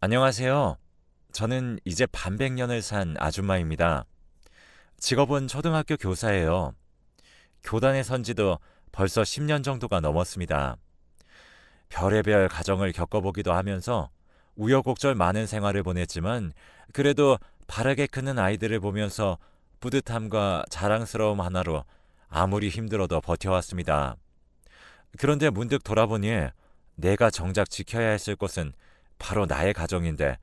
안녕하세요. 저는 이제 반백년을 산 아줌마입니다. 직업은 초등학교 교사예요. 교단에 선 지도 벌써 10년 정도가 넘었습니다. 별의별 가정을 겪어보기도 하면서 우여곡절 많은 생활을 보냈지만 그래도 바르게 크는 아이들을 보면서 뿌듯함과 자랑스러움 하나로 아무리 힘들어도 버텨왔습니다. 그런데 문득 돌아보니 내가 정작 지켜야 했을 것은 바로 나의 가정인데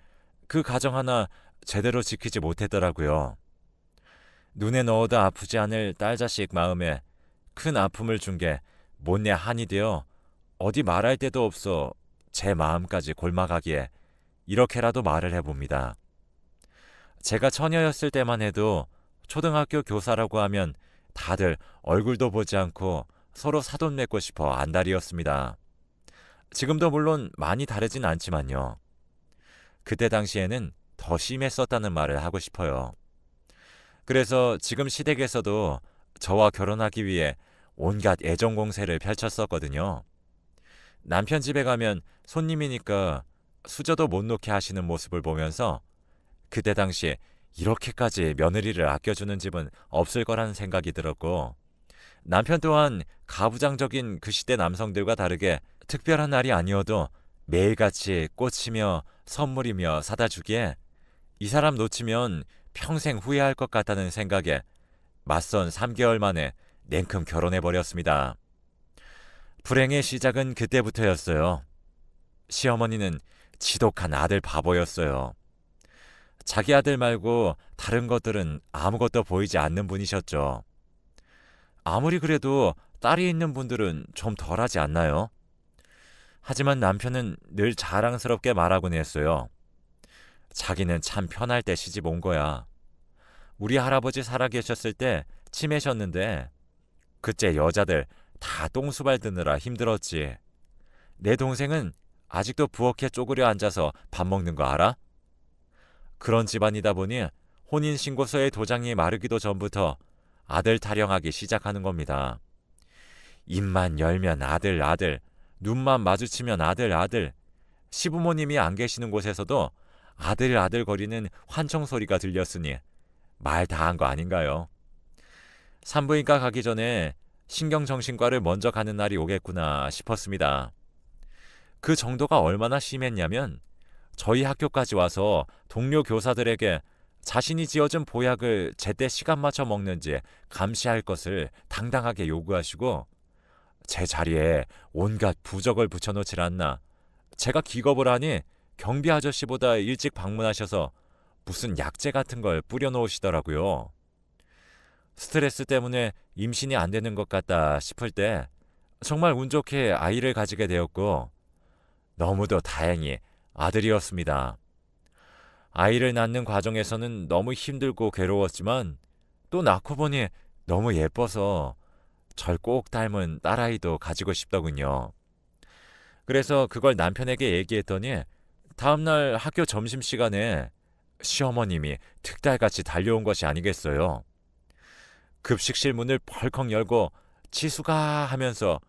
그 가정 하나 제대로 지키지 못했더라고요. 눈에 넣어도 아프지 않을 딸 자식 마음에 큰 아픔을 준 게 못내 한이 되어 어디 말할 데도 없어 제 마음까지 골마가기에 이렇게라도 말을 해봅니다. 제가 처녀였을 때만 해도 초등학교 교사라고 하면 다들 얼굴도 보지 않고 서로 사돈 맺고 싶어 안달이었습니다. 지금도 물론 많이 다르진 않지만요. 그때 당시에는 더 심했었다는 말을 하고 싶어요. 그래서 지금 시댁에서도 저와 결혼하기 위해 온갖 애정 공세를 펼쳤었거든요. 남편 집에 가면 손님이니까 수저도 못 놓게 하시는 모습을 보면서 그때 당시 이렇게까지 며느리를 아껴주는 집은 없을 거라는 생각이 들었고, 남편 또한 가부장적인 그 시대 남성들과 다르게 특별한 날이 아니어도 매일같이 꽃이며 선물이며 사다 주기에 이 사람 놓치면 평생 후회할 것 같다는 생각에 맞선 3개월 만에 냉큼 결혼해버렸습니다. 불행의 시작은 그때부터였어요. 시어머니는 지독한 아들 바보였어요. 자기 아들 말고 다른 것들은 아무것도 보이지 않는 분이셨죠. 아무리 그래도 딸이 있는 분들은 좀 덜하지 않나요? 하지만 남편은 늘 자랑스럽게 말하곤 했어요. 자기는 참 편할 때 시집 온 거야. 우리 할아버지 살아계셨을 때 치매셨는데 그때 여자들 다 똥수발 드느라 힘들었지. 내 동생은 아직도 부엌에 쪼그려 앉아서 밥 먹는 거 알아? 그런 집안이다 보니 혼인신고서의 도장이 마르기도 전부터 아들 타령하기 시작하는 겁니다. 입만 열면 아들 아들, 눈만 마주치면 아들 아들, 시부모님이 안 계시는 곳에서도 아들 아들 거리는 환청 소리가 들렸으니 말 다 한 거 아닌가요? 산부인과 가기 전에 신경정신과를 먼저 가는 날이 오겠구나 싶었습니다. 그 정도가 얼마나 심했냐면 저희 학교까지 와서 동료 교사들에게 자신이 지어준 보약을 제때 시간 맞춰 먹는지 감시할 것을 당당하게 요구하시고 제 자리에 온갖 부적을 붙여놓질 않나 제가 기겁을 하니 경비 아저씨보다 일찍 방문하셔서 무슨 약재 같은 걸 뿌려놓으시더라고요. 스트레스 때문에 임신이 안 되는 것 같다 싶을 때 정말 운 좋게 아이를 가지게 되었고 너무도 다행히 아들이었습니다. 아이를 낳는 과정에서는 너무 힘들고 괴로웠지만 또 낳고 보니 너무 예뻐서 절 꼭 닮은 딸아이도 가지고 싶더군요. 그래서 그걸 남편에게 얘기했더니 다음날 학교 점심시간에 시어머님이 특달같이 달려온 것이 아니겠어요. 급식실 문을 벌컥 열고 지수가 하면서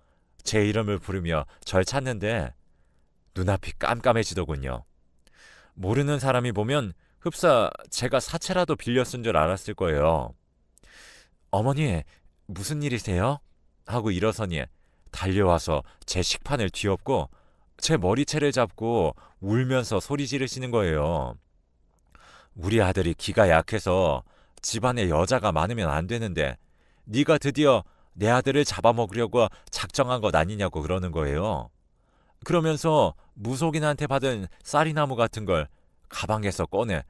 제 이름을 부르며 절 찾는데 눈앞이 깜깜해지더군요. 모르는 사람이 보면 흡사 제가 사채라도 빌려 쓴 줄 알았을 거예요. 어머니, 무슨 일이세요? 하고 일어서니 달려와서 제 식판을 뒤엎고 제 머리채를 잡고 울면서 소리 지르시는 거예요. 우리 아들이 기가 약해서 집안에 여자가 많으면 안 되는데 네가 드디어 내 아들을 잡아먹으려고 작정한 것 아니냐고 그러는 거예요. 그러면서 무속인한테 받은 쌀이나무 같은 걸 가방에서 꺼내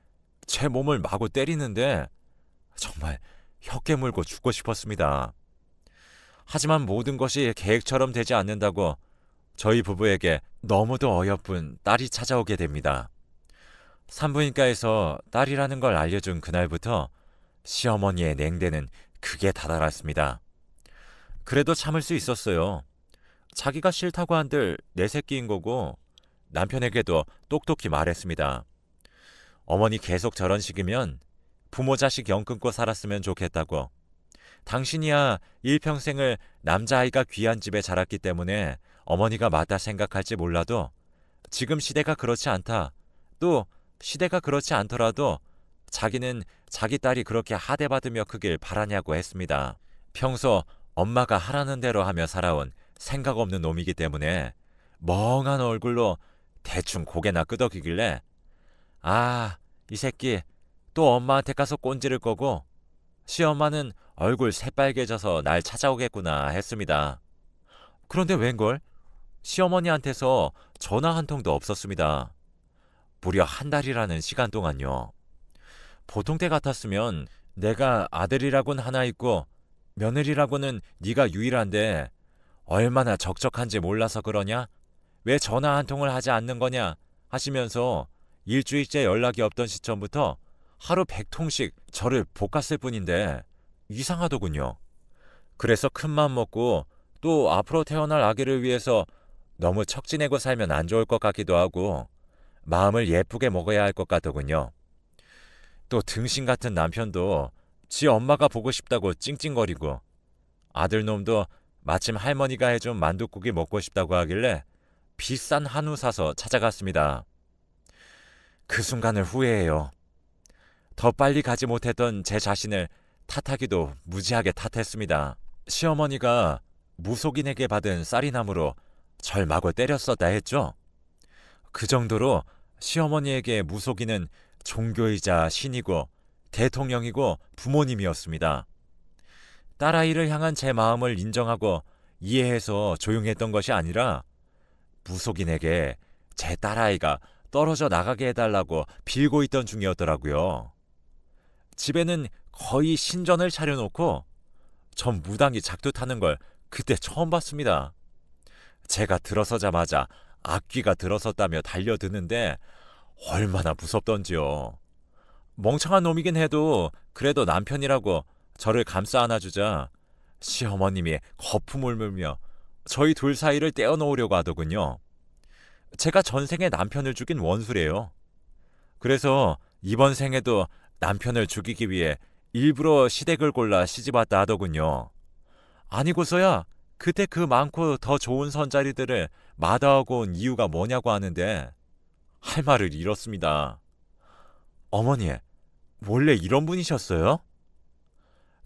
제 몸을 마구 때리는데 정말 혀 깨물고 죽고 싶었습니다. 하지만 모든 것이 계획처럼 되지 않는다고 저희 부부에게 너무도 어여쁜 딸이 찾아오게 됩니다. 산부인과에서 딸이라는 걸 알려준 그날부터 시어머니의 냉대는 극에 다다랐습니다. 그래도 참을 수 있었어요. 자기가 싫다고 한들 내 새끼인 거고 남편에게도 똑똑히 말했습니다. 어머니 계속 저런 식이면 부모 자식 영 끊고 살았으면 좋겠다고. 당신이야 일평생을 남자아이가 귀한 집에 자랐기 때문에 어머니가 맞다 생각할지 몰라도 지금 시대가 그렇지 않다. 또 시대가 그렇지 않더라도 자기는 자기 딸이 그렇게 하대받으며 크길 바라냐고 했습니다. 평소 엄마가 하라는 대로 하며 살아온 생각 없는 놈이기 때문에 멍한 얼굴로 대충 고개나 끄덕이길래 아, 이 새끼 또 엄마한테 가서 꼰지를 거고 시엄마는 얼굴 새빨개져서 날 찾아오겠구나 했습니다. 그런데 웬걸? 시어머니한테서 전화 한 통도 없었습니다. 무려 한 달이라는 시간 동안요. 보통 때 같았으면 내가 아들이라곤 하나 있고 며느리라고는 네가 유일한데 얼마나 적적한지 몰라서 그러냐? 왜 전화 한 통을 하지 않는 거냐? 하시면서 일주일째 연락이 없던 시점부터 하루 100통씩 저를 볶았을 뿐인데 이상하더군요. 그래서 큰맘 먹고 또 앞으로 태어날 아기를 위해서 너무 척지내고 살면 안 좋을 것 같기도 하고 마음을 예쁘게 먹어야 할 것 같더군요. 또 등신 같은 남편도 지 엄마가 보고 싶다고 찡찡거리고 아들놈도 마침 할머니가 해준 만둣국이 먹고 싶다고 하길래 비싼 한우 사서 찾아갔습니다. 그 순간을 후회해요. 더 빨리 가지 못했던 제 자신을 탓하기도 무지하게 탓했습니다. 시어머니가 무속인에게 받은 쌀이나무로 절 마구 때렸었다 했죠. 그 정도로 시어머니에게 무속인은 종교이자 신이고 대통령이고 부모님이었습니다. 딸아이를 향한 제 마음을 인정하고 이해해서 조용했던 것이 아니라 무속인에게 제 딸아이가 떨어져 나가게 해달라고 빌고 있던 중이었더라고요. 집에는 거의 신전을 차려놓고 전 무당이 작두 타는 걸 그때 처음 봤습니다. 제가 들어서자마자 악귀가 들어섰다며 달려드는데 얼마나 무섭던지요. 멍청한 놈이긴 해도 그래도 남편이라고 저를 감싸 안아주자 시어머님이 거품을 물며 저희 둘 사이를 떼어놓으려고 하더군요. 제가 전생에 남편을 죽인 원수래요. 그래서 이번 생에도 남편을 죽이기 위해 일부러 시댁을 골라 시집왔다 하더군요. 아니고서야 그때 그 많고 더 좋은 선자리들을 마다하고 온 이유가 뭐냐고 하는데 할 말을 잃었습니다. 어머니, 원래 이런 분이셨어요?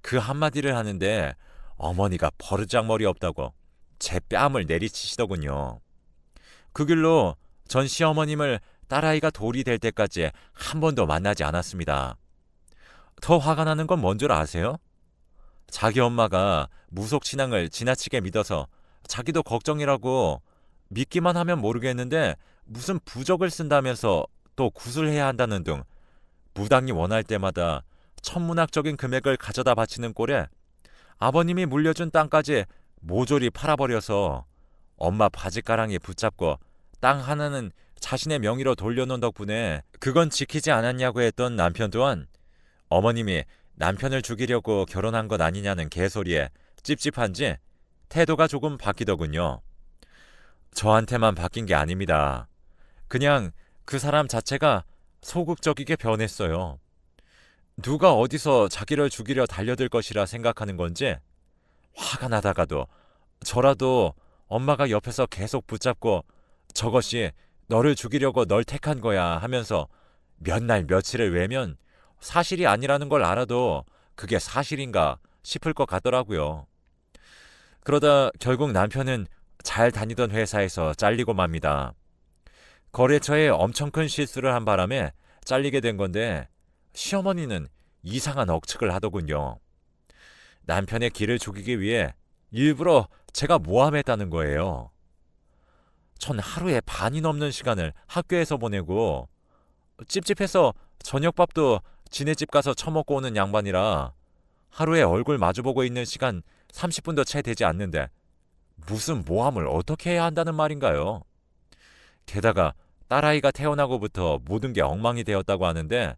그 한마디를 하는데 어머니가 버르장머리 없다고 제 뺨을 내리치시더군요. 그 길로 전 시어머님을 딸아이가 돌이 될 때까지 한 번도 만나지 않았습니다. 더 화가 나는 건 뭔 줄 아세요? 자기 엄마가 무속신앙을 지나치게 믿어서 자기도 걱정이라고 믿기만 하면 모르겠는데 무슨 부적을 쓴다면서 또 구슬해야 한다는 등 무당이 원할 때마다 천문학적인 금액을 가져다 바치는 꼴에 아버님이 물려준 땅까지 모조리 팔아버려서 엄마 바지가랑이 붙잡고 땅 하나는 자신의 명의로 돌려놓은 덕분에 그건 지키지 않았냐고 했던 남편 또한 어머님이 남편을 죽이려고 결혼한 것 아니냐는 개소리에 찝찝한지 태도가 조금 바뀌더군요. 저한테만 바뀐 게 아닙니다. 그냥 그 사람 자체가 소극적이게 변했어요. 누가 어디서 자기를 죽이려 달려들 것이라 생각하는 건지 화가 나다가도 저라도 엄마가 옆에서 계속 붙잡고 저것이 너를 죽이려고 널 택한 거야 하면서 몇 날 며칠을 외면 사실이 아니라는 걸 알아도 그게 사실인가 싶을 것 같더라고요. 그러다 결국 남편은 잘 다니던 회사에서 잘리고 맙니다. 거래처에 엄청 큰 실수를 한 바람에 잘리게 된 건데 시어머니는 이상한 억측을 하더군요. 남편의 기를 죽이기 위해 일부러 제가 모함했다는 거예요. 전 하루에 반이 넘는 시간을 학교에서 보내고 찝찝해서 저녁밥도 지네 집 가서 처먹고 오는 양반이라 하루에 얼굴 마주보고 있는 시간 30분도 채 되지 않는데 무슨 모함을 어떻게 해야 한다는 말인가요? 게다가 딸아이가 태어나고부터 모든 게 엉망이 되었다고 하는데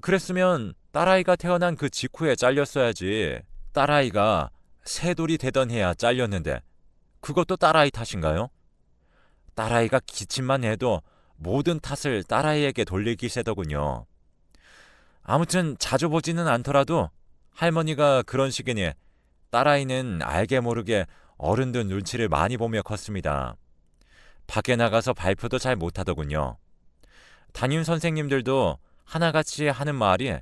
그랬으면 딸아이가 태어난 그 직후에 잘렸어야지. 딸아이가 새 돌이 되던 해야 잘렸는데 그것도 딸아이 탓인가요? 딸아이가 기침만 해도 모든 탓을 딸아이에게 돌리기 세더군요. 아무튼 자주 보지는 않더라도 할머니가 그런 식이니 딸아이는 알게 모르게 어른들 눈치를 많이 보며 컸습니다. 밖에 나가서 발표도 잘 못하더군요. 담임 선생님들도 하나같이 하는 말이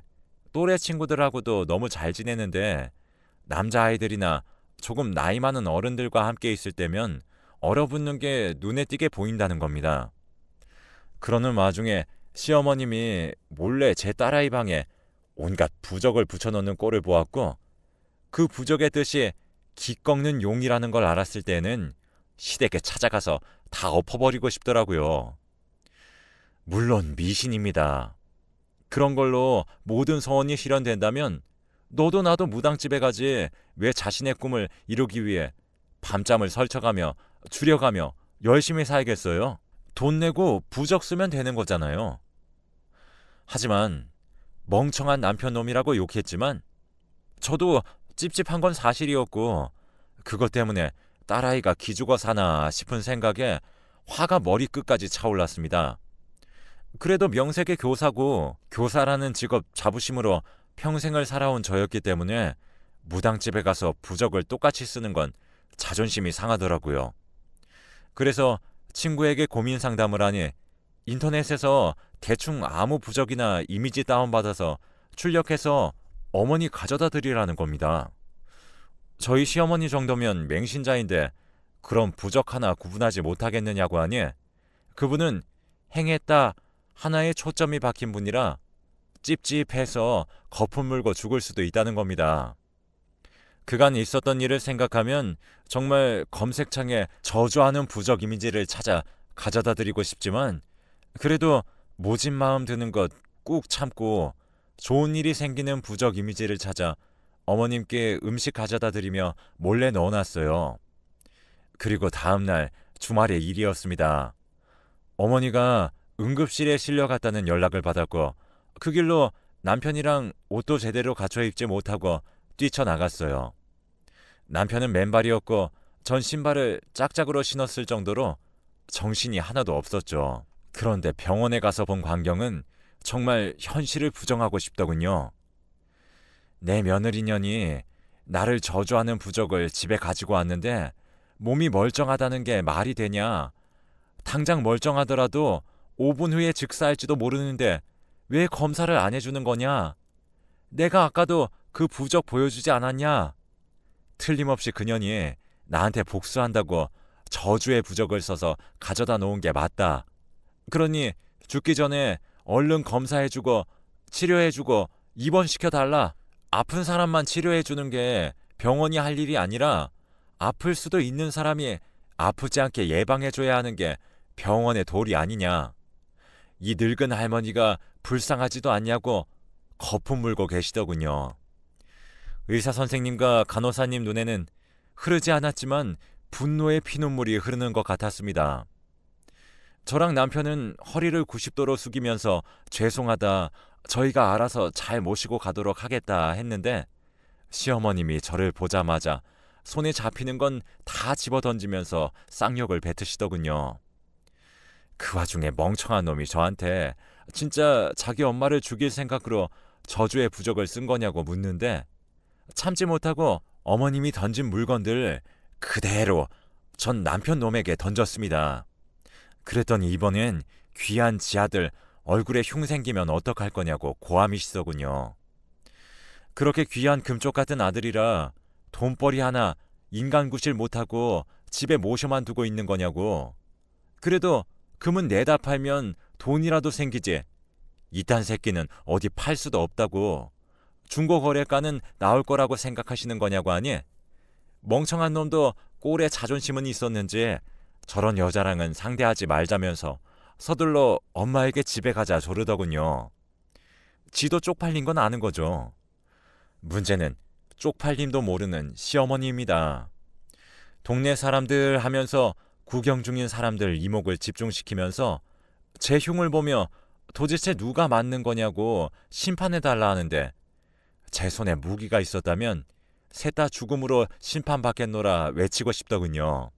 또래 친구들하고도 너무 잘 지내는데 남자아이들이나 조금 나이 많은 어른들과 함께 있을 때면 얼어붙는 게 눈에 띄게 보인다는 겁니다. 그러는 와중에 시어머님이 몰래 제 딸아이 방에 온갖 부적을 붙여놓는 꼴을 보았고 그 부적의 뜻이 기 꺾는 용이라는 걸 알았을 때는 시댁에 찾아가서 다 엎어버리고 싶더라고요. 물론 미신입니다. 그런 걸로 모든 소원이 실현된다면 너도 나도 무당집에 가지 왜 자신의 꿈을 이루기 위해 밤잠을 설쳐가며 줄여가며 열심히 살겠어요? 돈 내고 부적 쓰면 되는 거잖아요. 하지만 멍청한 남편놈이라고 욕했지만 저도 찝찝한 건 사실이었고 그것 때문에 딸아이가 기죽어 사나 싶은 생각에 화가 머리끝까지 차올랐습니다. 그래도 명색의 교사고 교사라는 직업 자부심으로 평생을 살아온 저였기 때문에 무당집에 가서 부적을 똑같이 쓰는 건 자존심이 상하더라고요. 그래서 친구에게 고민 상담을 하니 인터넷에서 대충 아무 부적이나 이미지 다운받아서 출력해서 어머니 가져다 드리라는 겁니다. 저희 시어머니 정도면 맹신자인데 그럼 부적 하나 구분하지 못하겠느냐고 하니 그분은 행했다 하나에 초점이 박힌 분이라 찝찝해서 거품 물고 죽을 수도 있다는 겁니다. 그간 있었던 일을 생각하면 정말 검색창에 저주하는 부적 이미지를 찾아 가져다 드리고 싶지만 그래도 모진 마음 드는 것 꾹 참고 좋은 일이 생기는 부적 이미지를 찾아 어머님께 음식 가져다 드리며 몰래 넣어놨어요. 그리고 다음날 주말의 일이었습니다. 어머니가 응급실에 실려갔다는 연락을 받았고 그 길로 남편이랑 옷도 제대로 갖춰 입지 못하고 뛰쳐나갔어요. 남편은 맨발이었고 전 신발을 짝짝으로 신었을 정도로 정신이 하나도 없었죠. 그런데 병원에 가서 본 광경은 정말 현실을 부정하고 싶더군요. 내 며느리년이 나를 저주하는 부적을 집에 가지고 왔는데 몸이 멀쩡하다는 게 말이 되냐? 당장 멀쩡하더라도 5분 후에 즉사할지도 모르는데 왜 검사를 안 해주는 거냐? 내가 아까도 그 부적 보여주지 않았냐? 틀림없이 그년이 나한테 복수한다고 저주의 부적을 써서 가져다 놓은 게 맞다. 그러니 죽기 전에 얼른 검사해주고 치료해주고 입원시켜달라. 아픈 사람만 치료해주는 게 병원이 할 일이 아니라 아플 수도 있는 사람이 아프지 않게 예방해줘야 하는 게 병원의 도리 아니냐. 이 늙은 할머니가 불쌍하지도 않냐고 거품 물고 계시더군요. 의사 선생님과 간호사님 눈에는 흐르지 않았지만 분노의 피눈물이 흐르는 것 같았습니다. 저랑 남편은 허리를 90도로 숙이면서 죄송하다, 저희가 알아서 잘 모시고 가도록 하겠다 했는데 시어머님이 저를 보자마자 손에 잡히는 건 다 집어던지면서 쌍욕을 뱉으시더군요. 그 와중에 멍청한 놈이 저한테 진짜 자기 엄마를 죽일 생각으로 저주의 부적을 쓴 거냐고 묻는데 참지 못하고 어머님이 던진 물건들 그대로 전 남편 놈에게 던졌습니다. 그랬더니 이번엔 귀한 지 아들 얼굴에 흉 생기면 어떡할 거냐고 고함이시더군요. 그렇게 귀한 금쪽 같은 아들이라 돈벌이 하나 인간구실 못하고 집에 모셔만 두고 있는 거냐고. 그래도 금은 내다 팔면 돈이라도 생기지. 이딴 새끼는 어디 팔 수도 없다고. 중고거래가는 나올 거라고 생각하시는 거냐고 하니 멍청한 놈도 꼴에 자존심은 있었는지 저런 여자랑은 상대하지 말자면서 서둘러 엄마에게 집에 가자 조르더군요. 지도 쪽팔린 건 아는 거죠. 문제는 쪽팔림도 모르는 시어머니입니다. 동네 사람들 하면서 구경 중인 사람들 이목을 집중시키면서 제 흉을 보며 도대체 누가 맞는 거냐고 심판해달라 하는데 제 손에 무기가 있었다면 셋 다 죽음으로 심판받겠노라 외치고 싶더군요.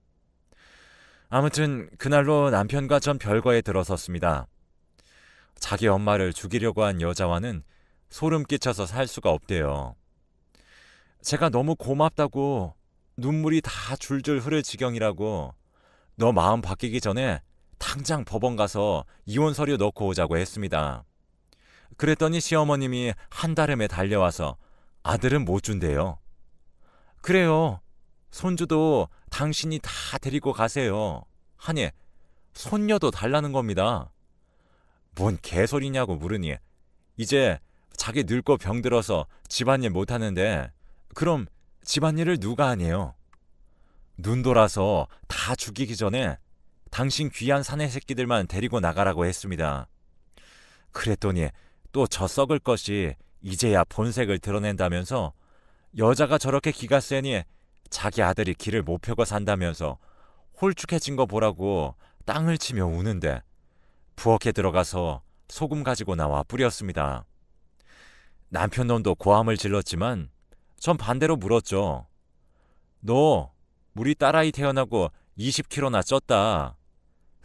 아무튼 그날로 남편과 전 별거에 들어섰습니다. 자기 엄마를 죽이려고 한 여자와는 소름 끼쳐서 살 수가 없대요. 제가 너무 고맙다고 눈물이 다 줄줄 흐를 지경이라고 너 마음 바뀌기 전에 당장 법원 가서 이혼 서류 넣고 오자고 했습니다. 그랬더니 시어머님이 한달음에 달려와서 아들은 못 준대요. 그래요. 손주도 당신이 다 데리고 가세요. 하니 손녀도 달라는 겁니다. 뭔 개소리냐고 물으니 이제 자기 늙고 병들어서 집안일 못하는데 그럼 집안일을 누가 하니요? 눈 돌아서 다 죽이기 전에 당신 귀한 사내 새끼들만 데리고 나가라고 했습니다. 그랬더니 또 저 썩을 것이 이제야 본색을 드러낸다면서 여자가 저렇게 기가 세니 자기 아들이 길을 못 펴고 산다면서 홀쭉해진 거 보라고 땅을 치며 우는데 부엌에 들어가서 소금 가지고 나와 뿌렸습니다. 남편 놈도 고함을 질렀지만 전 반대로 물었죠. 너 우리 딸아이 태어나고 20kg나 쪘다.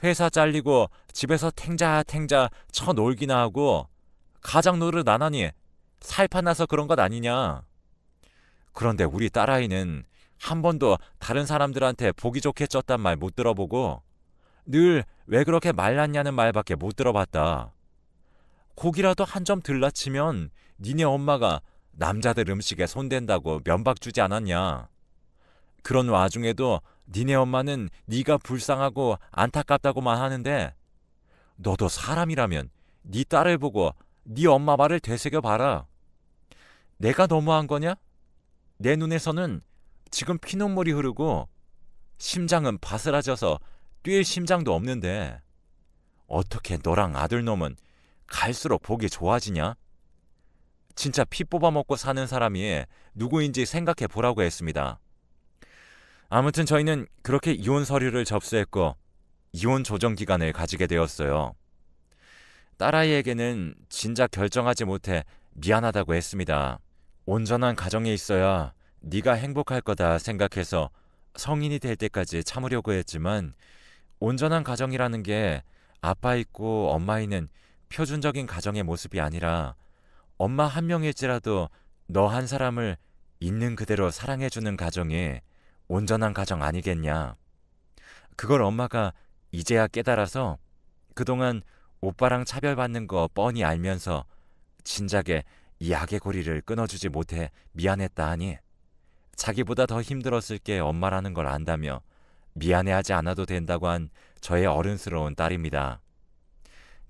회사 잘리고 집에서 탱자탱자 쳐놀기나 하고 가장 노릇 안 하니 살판 나서 그런 것 아니냐. 그런데 우리 딸아이는 한 번도 다른 사람들한테 보기 좋게 쪘단 말 못 들어보고 늘 왜 그렇게 말랐냐는 말밖에 못 들어봤다. 고기라도 한 점 들라치면 니네 엄마가 남자들 음식에 손댄다고 면박 주지 않았냐. 그런 와중에도 니네 엄마는 네가 불쌍하고 안타깝다고만 하는데 너도 사람이라면 네 딸을 보고 네 엄마 말을 되새겨봐라. 내가 너무한 거냐? 내 눈에서는 지금 피눈물이 흐르고 심장은 바스라져서 뛸 심장도 없는데 어떻게 너랑 아들놈은 갈수록 보기 좋아지냐? 진짜 피 뽑아먹고 사는 사람이 누구인지 생각해 보라고 했습니다. 아무튼 저희는 그렇게 이혼 서류를 접수했고 이혼 조정 기간을 가지게 되었어요. 딸아이에게는 진작 결정하지 못해 미안하다고 했습니다. 온전한 가정에 있어야 네가 행복할 거다 생각해서 성인이 될 때까지 참으려고 했지만 온전한 가정이라는 게 아빠 있고 엄마 있는 표준적인 가정의 모습이 아니라 엄마 한 명일지라도 너 한 사람을 있는 그대로 사랑해주는 가정이 온전한 가정 아니겠냐. 그걸 엄마가 이제야 깨달아서 그동안 오빠랑 차별받는 거 뻔히 알면서 진작에 이 악의 고리를 끊어주지 못해 미안했다 하니 자기보다 더 힘들었을 게 엄마라는 걸 안다며 미안해하지 않아도 된다고 한 저의 어른스러운 딸입니다.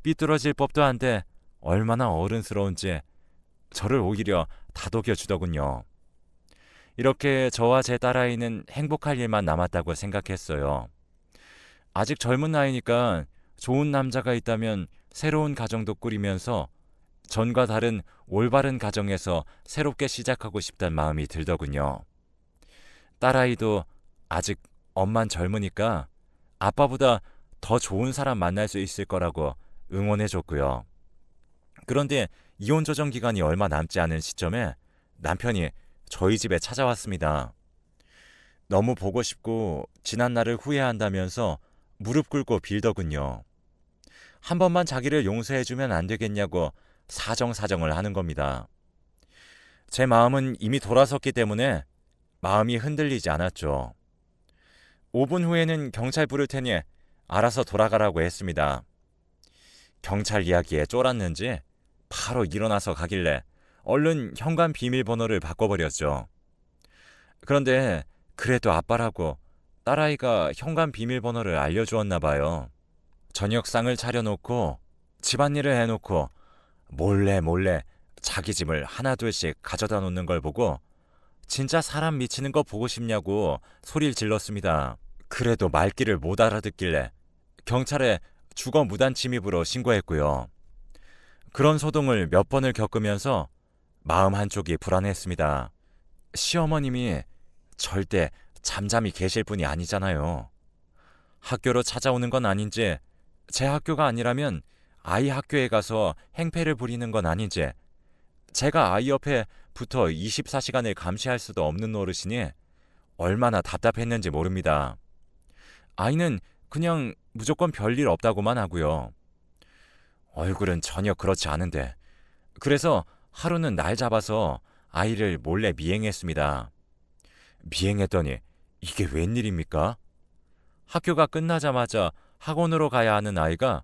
삐뚤어질 법도 한데 얼마나 어른스러운지 저를 오히려 다독여 주더군요. 이렇게 저와 제 딸아이는 행복할 일만 남았다고 생각했어요. 아직 젊은 나이니까 좋은 남자가 있다면 새로운 가정도 꾸리면서 전과 다른 올바른 가정에서 새롭게 시작하고 싶다는 마음이 들더군요. 딸아이도 아직 엄만 젊으니까 아빠보다 더 좋은 사람 만날 수 있을 거라고 응원해줬고요. 그런데 이혼 조정 기간이 얼마 남지 않은 시점에 남편이 저희 집에 찾아왔습니다. 너무 보고 싶고 지난 날을 후회한다면서 무릎 꿇고 빌더군요. 한 번만 자기를 용서해주면 안 되겠냐고 사정사정을 하는 겁니다. 제 마음은 이미 돌아섰기 때문에 마음이 흔들리지 않았죠. 5분 후에는 경찰 부를 테니 알아서 돌아가라고 했습니다. 경찰 이야기에 쫄았는지 바로 일어나서 가길래 얼른 현관 비밀번호를 바꿔버렸죠. 그런데 그래도 아빠라고 딸아이가 현관 비밀번호를 알려주었나 봐요. 저녁상을 차려놓고 집안일을 해놓고 몰래 자기 짐을 하나둘씩 가져다 놓는 걸 보고 진짜 사람 미치는 거 보고 싶냐고 소리를 질렀습니다. 그래도 말귀를 못 알아듣길래 경찰에 주거 무단 침입으로 신고했고요. 그런 소동을 몇 번을 겪으면서 마음 한쪽이 불안했습니다. 시어머님이 절대 잠잠히 계실 분이 아니잖아요. 학교로 찾아오는 건 아닌지, 제 학교가 아니라면 아이 학교에 가서 행패를 부리는 건 아닌지, 제가 아이 옆에 붙어 24시간을 감시할 수도 없는 노릇이니 얼마나 답답했는지 모릅니다. 아이는 그냥 무조건 별일 없다고만 하고요. 얼굴은 전혀 그렇지 않은데 그래서 하루는 날 잡아서 아이를 몰래 미행했습니다. 미행했더니 이게 웬일입니까? 학교가 끝나자마자 학원으로 가야 하는 아이가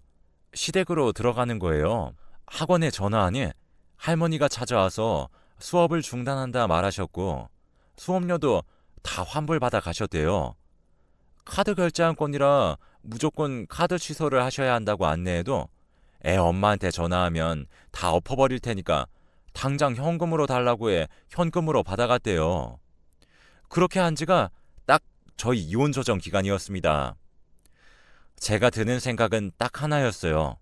시댁으로 들어가는 거예요. 학원에 전화하니 할머니가 찾아와서 수업을 중단한다 말하셨고 수업료도 다 환불받아 가셨대요. 카드 결제한 건이라 무조건 카드 취소를 하셔야 한다고 안내해도 애 엄마한테 전화하면 다 엎어버릴 테니까 당장 현금으로 달라고 해 현금으로 받아갔대요. 그렇게 한 지가 딱 저희 이혼 조정 기간이었습니다. 제가 드는 생각은 딱 하나였어요.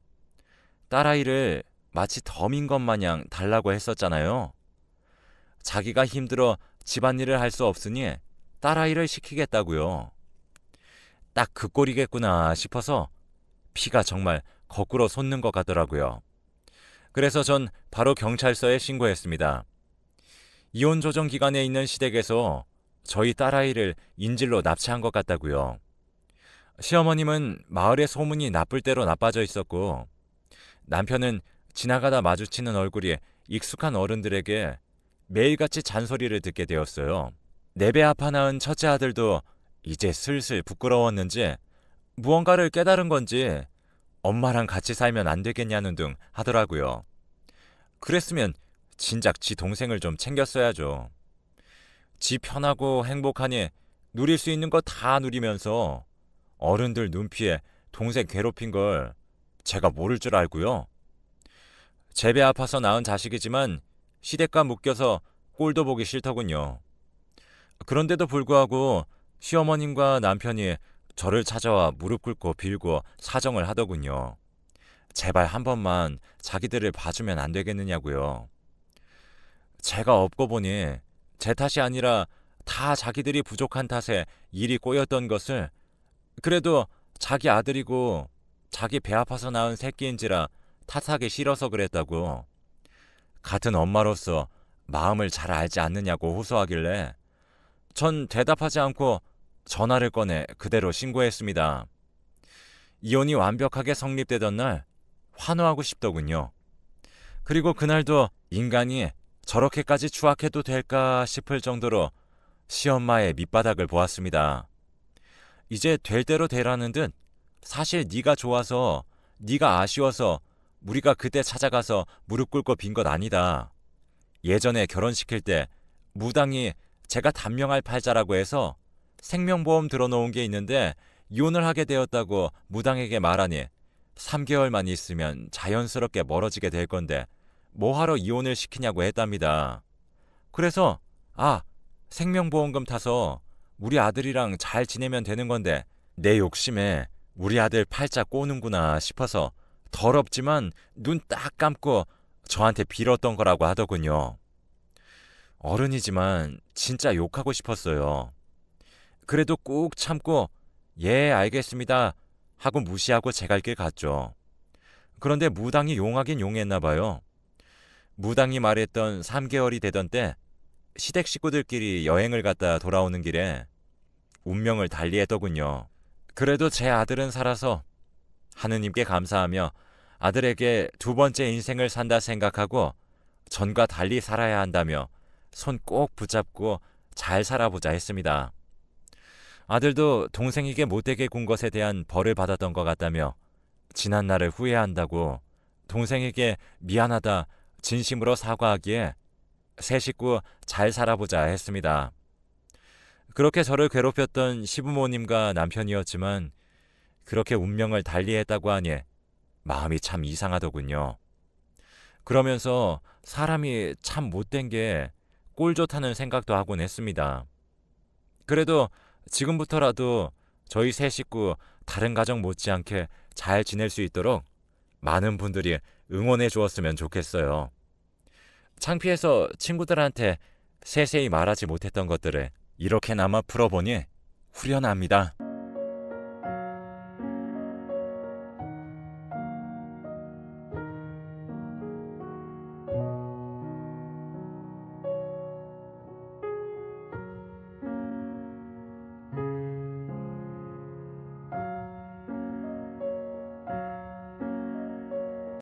딸아이를 마치 덤인 것 마냥 달라고 했었잖아요. 자기가 힘들어 집안일을 할 수 없으니 딸아이를 시키겠다고요. 딱 그 꼴이겠구나 싶어서 피가 정말 거꾸로 솟는 것 같더라고요. 그래서 전 바로 경찰서에 신고했습니다. 이혼 조정 기간에 있는 시댁에서 저희 딸아이를 인질로 납치한 것 같다고요. 시어머님은 마을의 소문이 나쁠 대로 나빠져 있었고 남편은 지나가다 마주치는 얼굴이 익숙한 어른들에게 매일같이 잔소리를 듣게 되었어요. 4배 아파 낳은 첫째 아들도 이제 슬슬 부끄러웠는지 무언가를 깨달은 건지 엄마랑 같이 살면 안 되겠냐는 등 하더라고요. 그랬으면 진작 지 동생을 좀 챙겼어야죠. 지 편하고 행복하니 누릴 수 있는 거 다 누리면서 어른들 눈피해 동생 괴롭힌 걸 제가 모를 줄 알고요. 제 배 아파서 낳은 자식이지만 시댁과 묶여서 꼴도 보기 싫더군요. 그런데도 불구하고 시어머님과 남편이 저를 찾아와 무릎 꿇고 빌고 사정을 하더군요. 제발 한 번만 자기들을 봐주면 안 되겠느냐고요. 제가 업고 보니 제 탓이 아니라 다 자기들이 부족한 탓에 일이 꼬였던 것을 그래도 자기 아들이고 자기 배 아파서 낳은 새끼인지라 탓하기 싫어서 그랬다고. 같은 엄마로서 마음을 잘 알지 않느냐고 호소하길래 전 대답하지 않고 전화를 꺼내 그대로 신고했습니다. 이혼이 완벽하게 성립되던 날 환호하고 싶더군요. 그리고 그날도 인간이 저렇게까지 추악해도 될까 싶을 정도로 시엄마의 밑바닥을 보았습니다. 이제 될 대로 되라는 듯 사실 네가 좋아서 네가 아쉬워서 우리가 그때 찾아가서 무릎 꿇고 빈 것 아니다. 예전에 결혼시킬 때 무당이 제가 단명할 팔자라고 해서 생명보험 들어놓은 게 있는데 이혼을 하게 되었다고 무당에게 말하니 3개월만 있으면 자연스럽게 멀어지게 될 건데 뭐하러 이혼을 시키냐고 했답니다. 그래서 생명보험금 타서 우리 아들이랑 잘 지내면 되는 건데 내 욕심에 우리 아들 팔자 꼬는구나 싶어서 더럽지만 눈 딱 감고 저한테 빌었던 거라고 하더군요. 어른이지만 진짜 욕하고 싶었어요. 그래도 꾹 참고 예 알겠습니다 하고 무시하고 제 갈 길 갔죠. 그런데 무당이 용하긴 용했나 봐요. 무당이 말했던 3개월이 되던 때 시댁 식구들끼리 여행을 갔다 돌아오는 길에 운명을 달리했더군요. 그래도 제 아들은 살아서 하느님께 감사하며 아들에게 2번째 인생을 산다 생각하고 전과 달리 살아야 한다며 손 꼭 붙잡고 잘 살아보자 했습니다. 아들도 동생에게 못되게 군 것에 대한 벌을 받았던 것 같다며 지난 날을 후회한다고 동생에게 미안하다 진심으로 사과하기에 세 식구 잘 살아보자 했습니다. 그렇게 저를 괴롭혔던 시부모님과 남편이었지만 그렇게 운명을 달리했다고 하니 마음이 참 이상하더군요. 그러면서 사람이 참 못된 게 꼴 좋다는 생각도 하곤 했습니다. 그래도 지금부터라도 저희 세 식구 다른 가정 못지않게 잘 지낼 수 있도록 많은 분들이 응원해 주었으면 좋겠어요. 창피해서 친구들한테 세세히 말하지 못했던 것들을 이렇게나마 풀어보니 후련합니다.